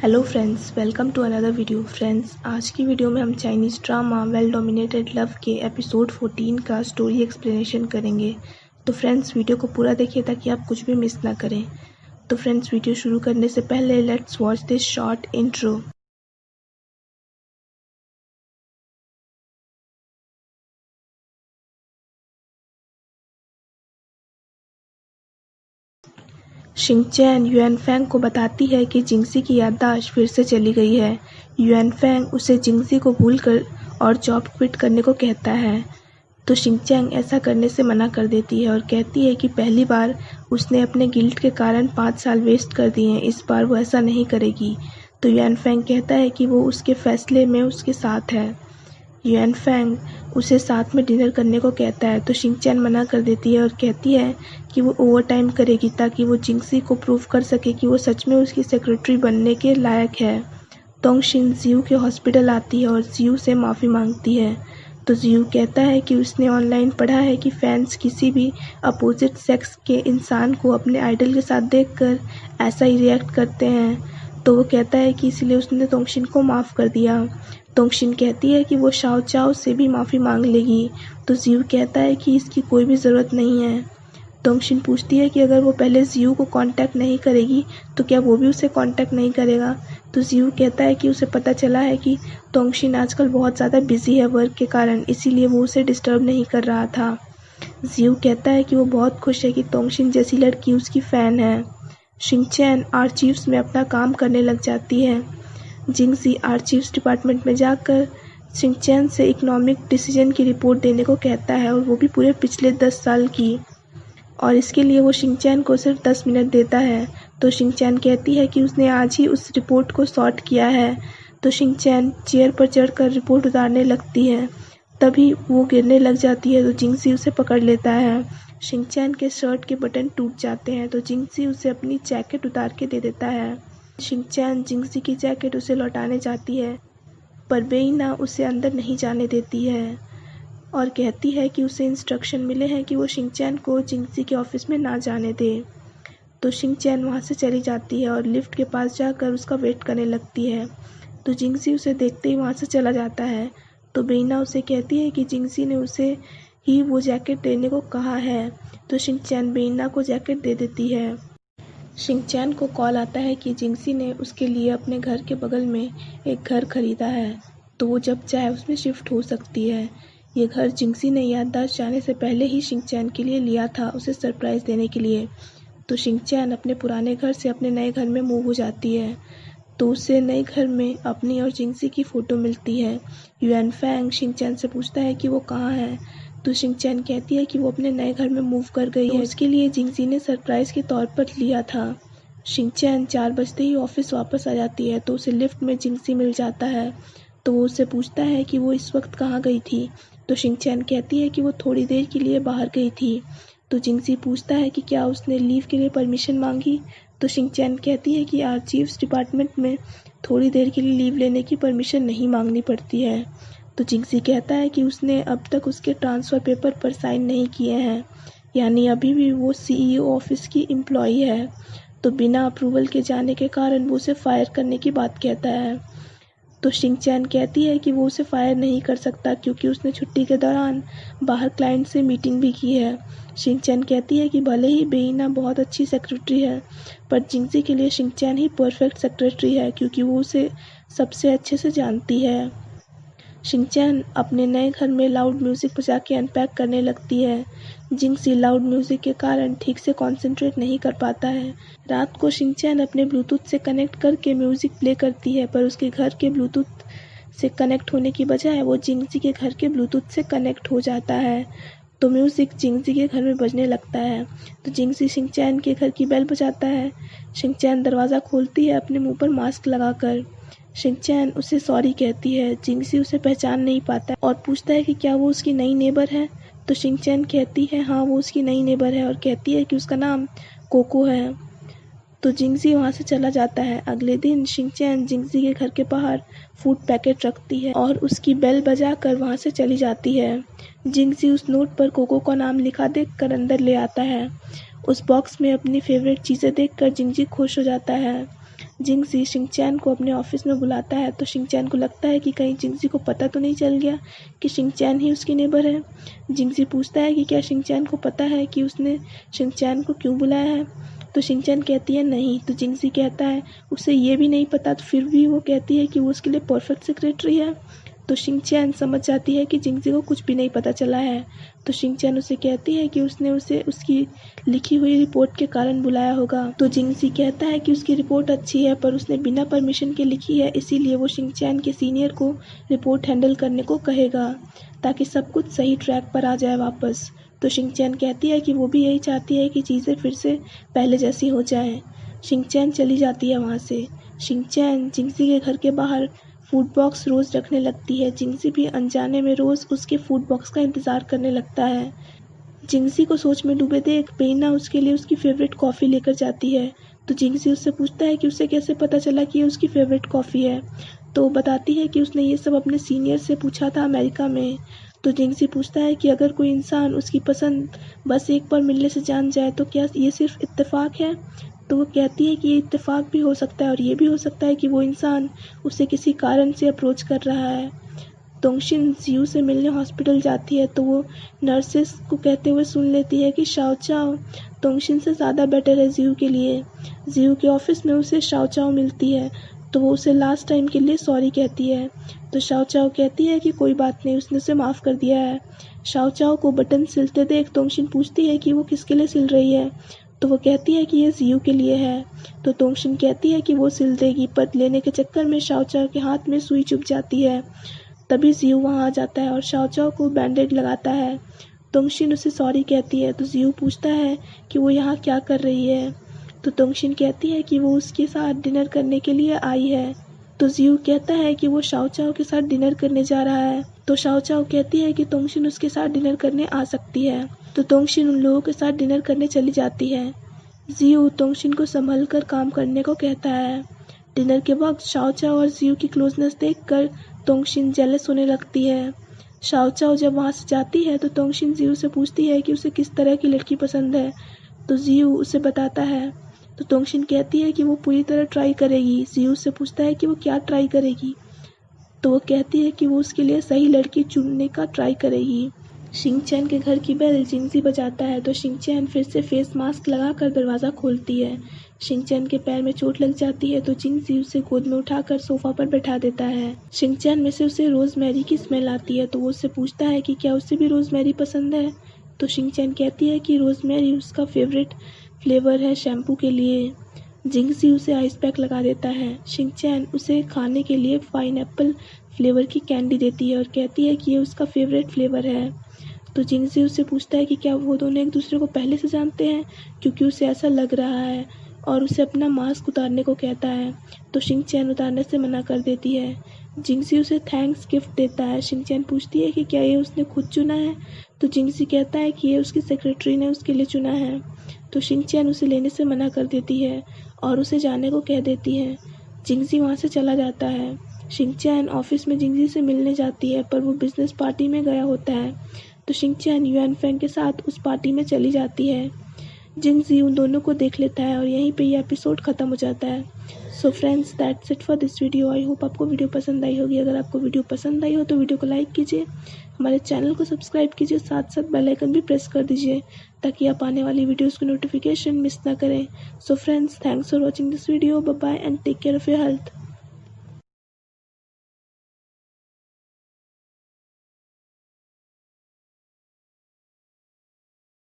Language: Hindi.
Hello friends, welcome to another video. Friends, आज की वीडियो में हम Chinese drama well dominated love के एपिसोड 14 का स्टोरी एक्सप्लेनेशन करेंगे। तो फ्रेंड्स, वीडियो को पूरा देखिए ताकि आप कुछ भी मिस ना करें। तो फ्रेंड्स, वीडियो शुरू करने से पहले let's watch this short intro. शिंगचैन युएनफैंग को बताती है कि जिंगजी की याददाश्त फिर से चली गई है। युएनफैंग उसे जिंगजी को भूलकर और जॉब क्विट करने को कहता है, तो शिंगचैन ऐसा करने से मना कर देती है और कहती है कि पहली बार उसने अपने गिल्ट के कारण 5 साल वेस्ट कर दिए हैं, इस बार वो ऐसा नहीं करेगी। तो युएनफैंग कहता है कि वो उसके फैसले में उसके साथ है। युएनफैंग उसे साथ में डिनर करने को कहता है, तो शिंगचैन मना कर देती है और कहती है कि वो ओवरटाइम करेगी ताकि वो जिंगजी को प्रूव कर सके कि वो सच में उसकी सेक्रेटरी बनने के लायक है। तोंगशिन जियू के हॉस्पिटल आती है और जियू से माफ़ी मांगती है, तो जियू कहता है कि उसने ऑनलाइन पढ़ा है कि फैंस किसी भी अपोजिट सेक्स के इंसान को अपने आइडल के साथ देखकर ऐसा ही रिएक्ट करते हैं। तो वो कहता है कि इसलिए उसने तोंगशिन को माफ़ कर दिया। तोंगशिन कहती है कि वो शाओ चाओ से भी माफ़ी मांग लेगी, तो जियू कहता है कि इसकी कोई भी ज़रूरत नहीं है। तोंगशिन पूछती है कि अगर वो पहले जियू को कांटेक्ट नहीं करेगी तो क्या वो भी उसे कांटेक्ट नहीं करेगा। तो जियू कहता है कि उसे पता चला है कि तोंगशिन आजकल बहुत ज़्यादा बिजी है वर्क के कारण, इसीलिए वो उसे डिस्टर्ब नहीं कर रहा था। जियू कहता है कि वो बहुत खुश है कि तोंगशिन जैसी लड़की उसकी फ़ैन है। शिंगचैन आर्चीव्स में अपना काम करने लग जाती है। जिंगजी आर्चीव्स डिपार्टमेंट में जाकर शिंगचैन से इकोनॉमिक डिसीजन की रिपोर्ट देने को कहता है, और वो भी पूरे पिछले 10 साल की, और इसके लिए वो शिंगचैन को सिर्फ 10 मिनट देता है। तो शिंगचैन कहती है कि उसने आज ही उस रिपोर्ट को सॉर्ट किया है। तो शिंगचैन चेयर पर चढ़कर रिपोर्ट उतारने लगती है, तभी वो गिरने लग जाती है, तो जिंगजी उसे पकड़ लेता है। शिंगचैन के शर्ट के बटन टूट जाते हैं, तो जिंगजी उसे अपनी जैकेट उतार के दे देता है। शिंगचैन जिंगजी की जैकेट उसे लौटाने जाती है, पर बेइना उसे अंदर नहीं जाने देती है और कहती है कि उसे इंस्ट्रक्शन मिले हैं कि वो शिंगचैन को जिंगजी के ऑफिस में ना जाने दे। तो शिंगचैन वहाँ से चली जाती है और लिफ्ट के पास जाकर उसका वेट करने लगती है, तो जिंगजी उसे देखते ही वहाँ से चला जाता है। तो बेइना उसे कहती है कि जिंगजी ने उसे ही वो जैकेट देने को कहा है, तो शिंगचैन बेइना को जैकेट दे देती है। शिंगचैन को कॉल आता है कि जिंगजी ने उसके लिए अपने घर के बगल में एक घर खरीदा है, तो वो जब चाहे उसमें शिफ्ट हो सकती है। ये घर जिंगजी ने याददाश्त जाने से पहले ही शिंगचैन के लिए लिया था, उसे सरप्राइज़ देने के लिए। तो शिंगचैन अपने पुराने घर से अपने नए घर में मूव हो जाती है, तो उसे नए घर में अपनी और जिंगजी की फ़ोटो मिलती है। युएनफैंग शिंगचैन से पूछता है कि वो कहाँ है, तो शिंगचैन कहती है कि वो अपने नए घर में मूव कर गई है, उसके लिए जिंगजी ने सरप्राइज़ के तौर पर लिया था। शिंगचैन 4 बजते ही ऑफिस वापस आ जाती है, तो उसे लिफ्ट में जिंगजी मिल जाता है, तो वो उससे पूछता है कि वो इस वक्त कहाँ गई थी। तो शिंगचैन कहती है कि वो थोड़ी देर के लिए बाहर गई थी। तो जिंगजी पूछता है कि क्या उसने लीव के लिए परमिशन मांगी। तो शिंगचैन कहती है कि आर्चीव्स डिपार्टमेंट में थोड़ी देर के लिए लीव लेने की परमिशन नहीं मांगनी पड़ती है। तो जिंगजी कहता है कि उसने अब तक उसके ट्रांसफ़र पेपर पर साइन नहीं किए हैं, यानी अभी भी वो सीईओ ऑफिस की एम्प्लॉई है, तो बिना अप्रूवल के जाने के कारण वो उसे फायर करने की बात कहता है। तो शिंगचैन कहती है कि वो उसे फायर नहीं कर सकता क्योंकि उसने छुट्टी के दौरान बाहर क्लाइंट से मीटिंग भी की है। शिंगचैन कहती है कि भले ही बेइना बहुत अच्छी सेक्रेटरी है, पर जिंगजी के लिए शिंगचैन ही परफेक्ट सेक्रेटरी है क्योंकि वो उसे सबसे अच्छे से जानती है। शिंगचैन अपने नए घर में लाउड म्यूज़िक बजा के अनपैक करने लगती है। जिंगजी लाउड म्यूज़िक के कारण ठीक से कंसंट्रेट नहीं कर पाता है। रात को शिंगचैन अपने ब्लूटूथ से कनेक्ट करके म्यूज़िक प्ले करती है, पर उसके घर के ब्लूटूथ से कनेक्ट होने की बजाय वो जिंगजी के घर के ब्लूटूथ से कनेक्ट हो जाता है, तो म्यूज़िक जिंगजी के घर में बजने लगता है। तो जिंगजी शिंगचैन के घर की बेल बजाता है। शिंगचैन दरवाज़ा खोलती है अपने मुंह पर मास्क लगाकर। शिंगचैन उसे सॉरी कहती है। जिंगजी उसे पहचान नहीं पाता और पूछता है कि क्या वो उसकी नई नेबर है। तो शिंगचैन कहती है हाँ, वो उसकी नई नेबर है और कहती है कि उसका नाम कोको है। तो जिंगजी वहाँ से चला जाता है। अगले दिन शिंगचैन जिंगजी के घर के बाहर फूड पैकेट रखती है और उसकी बेल बजाकर वहाँ से चली जाती है। जिंगजी उस नोट पर कोको का नाम लिखा देखकर अंदर ले आता है। उस बॉक्स में अपनी फेवरेट चीज़ें देखकर जिंगजी खुश हो जाता है। जिंगजी शिनचैन को अपने ऑफिस में बुलाता है तो शिनचैन को लगता है कि कहीं जिंगजी को पता तो नहीं चल गया कि शिनचैन ही उसकी नेबर है। जिंगजी पूछता है कि क्या शिनचैन को पता है कि उसने शिनचैन को क्यों बुलाया है, तो शिनचैन कहती है नहीं। तो जिंगजी कहता है उसे ये भी नहीं पता, तो फिर भी वो कहती है कि वो उसके लिए परफेक्ट सेक्रेटरी है। तो शिनचैन समझ जाती है कि जिंगजी को कुछ भी नहीं पता चला है। तो शिनचैन उसे कहती है कि उसने उसे उसकी लिखी हुई रिपोर्ट के कारण बुलाया होगा। तो जिंगजी कहता है कि उसकी रिपोर्ट अच्छी है पर उसने बिना परमिशन के लिखी है, इसीलिए वो शिनचैन के सीनियर को रिपोर्ट हैंडल करने को कहेगा ताकि सब कुछ सही ट्रैक पर आ जाए वापस। तो शिनचैन कहती है कि वो भी यही चाहती है कि चीज़ें फिर से पहले जैसी हो जाएं। शिनचैन चली जाती है वहाँ से। शिनचैन जिंगजी के घर के बाहर फूड बॉक्स रोज़ रखने लगती है। जिंगजी भी अनजाने में रोज़ उसके फूड बॉक्स का इंतज़ार करने लगता है। जिंगजी को सोच में डूबे देख पेइना उसके लिए उसकी फेवरेट कॉफ़ी लेकर जाती है। तो जिंगजी उससे पूछता है कि उसे कैसे पता चला कि ये उसकी फेवरेट कॉफ़ी है। तो वो बताती है कि उसने ये सब अपने सीनियर से पूछा था अमेरिका में। तो जिंगजी पूछता है कि अगर कोई इंसान उसकी पसंद बस एक बार मिलने से जान जाए तो क्या ये सिर्फ इत्तेफाक है। तो वो कहती है कि ये इत्तेफाक भी हो सकता है और ये भी हो सकता है कि वो इंसान उसे किसी कारण से अप्रोच कर रहा है। तोंगशिन जियू से मिलने हॉस्पिटल जाती है तो वो नर्सेस को कहते हुए सुन लेती है कि शाओ चाओ तोंगशिन से ज़्यादा बेटर है जियू के लिए। जियू के ऑफिस में उसे शाओ चाओ मिलती है तो वो उसे लास्ट टाइम के लिए सॉरी कहती है। तो शाओ चाओ कहती है कि कोई बात नहीं, उसने उसे माफ़ कर दिया है। शाओ चाओ को बटन सिलते देख तोंगशिन पूछती है कि वो किसके लिए सिल रही है। तो वो कहती है कि ये जियू के लिए है। तो तोंगशिन कहती है कि वो सिल देगी, पर लेने के चक्कर में शाओ चाओ के हाथ में सुई चुभ जाती है। तभी जियू वहाँ आ जाता है और शाओ चाओ को बैंडेड लगाता है। तोंगशिन उसे सॉरी कहती है तो जियू पूछता है कि वो यहाँ क्या कर रही है। तो तोंगशिन कहती है कि वो उसके साथ डिनर करने के लिए आई है। तो जियू कहता है कि वो शाओ चाओ के साथ डिनर करने जा रहा है। तो शाओ चाओ कहती है कि तोंगशिन उसके साथ डिनर करने आ सकती है। तो तोंगशिन उन लोगों के साथ डिनर करने चली जाती है। जियू तोंगशिन को संभल कर काम करने को कहता है। डिनर के वक्त शाओ चाओ और जियू की क्लोजनेस देखकर तोंगशिन जेलस होने लगती है। शाओ चाओ जब वहाँ से जाती है तो तोंगशिन जियू से पूछती है कि उसे किस तरह की लड़की पसंद है। तो जियू उसे बताता है। तो तोंगशिन कहती है कि वो पूरी तरह ट्राई करेगी। जियू से पूछता है कि वो क्या ट्राई करेगी। तो वो कहती है कि वो उसके लिए सही लड़की चुनने का ट्राई करेगी। शिनचैन के घर की बेल जिंगजी बजाता है तो शिनचैन फिर से फेस मास्क लगाकर दरवाज़ा खोलती है। शिनचैन के पैर में चोट लग जाती है तो जिंगजी उसे गोद में उठाकर सोफा पर बैठा देता है। शिनचैन में से उसे रोज़मेरी की स्मेल आती है तो वो उससे पूछता है कि क्या उसे भी रोज़मेरी पसंद है। तो शिनचैन कहती है कि रोज़मेरी उसका फेवरेट फ्लेवर है शैम्पू के लिए। जिंगजी उसे आइस पैक लगा देता है। शिनचैन उसे खाने के लिए पाइनएप्पल फ्लेवर की कैंडी देती है और कहती है कि ये उसका फेवरेट फ्लेवर है। तो जिंगजी उससे पूछता है कि क्या वो दोनों एक दूसरे को पहले से जानते हैं, क्योंकि उसे ऐसा लग रहा है, और उसे अपना मास्क उतारने को कहता है। तो शिनचैन उतारने से मना कर देती है। जिंगजी उसे थैंक्स गिफ्ट देता है। शिनचैन पूछती है कि क्या ये उसने खुद चुना है। तो जिंगजी कहता है कि ये उसकी सेक्रेटरी ने उसके लिए चुना है। तो शिनचैन उसे लेने से मना कर देती है और उसे जाने को कह देती है। जिंगजी वहाँ से चला जाता है। शिनचैन ऑफिस में जिंगजी से मिलने जाती है पर वो बिजनेस पार्टी में गया होता है। तो शिनचैन युएनफेंग के साथ उस पार्टी में चली जाती है। जिंगजी उन दोनों को देख लेता है और यहीं पे ये एपिसोड ख़त्म हो जाता है। So friends, that's it for this video. I hope आपको वीडियो पसंद आई होगी। अगर आपको वीडियो पसंद आई हो तो वीडियो को लाइक कीजिए, हमारे चैनल को सब्सक्राइब कीजिए, साथ साथ बेल आइकन भी प्रेस कर दीजिए ताकि आप आने वाली वीडियोज़ की नोटिफिकेशन मिस ना करें। So friends, thanks for watching this video. Bye bye and take care of your health.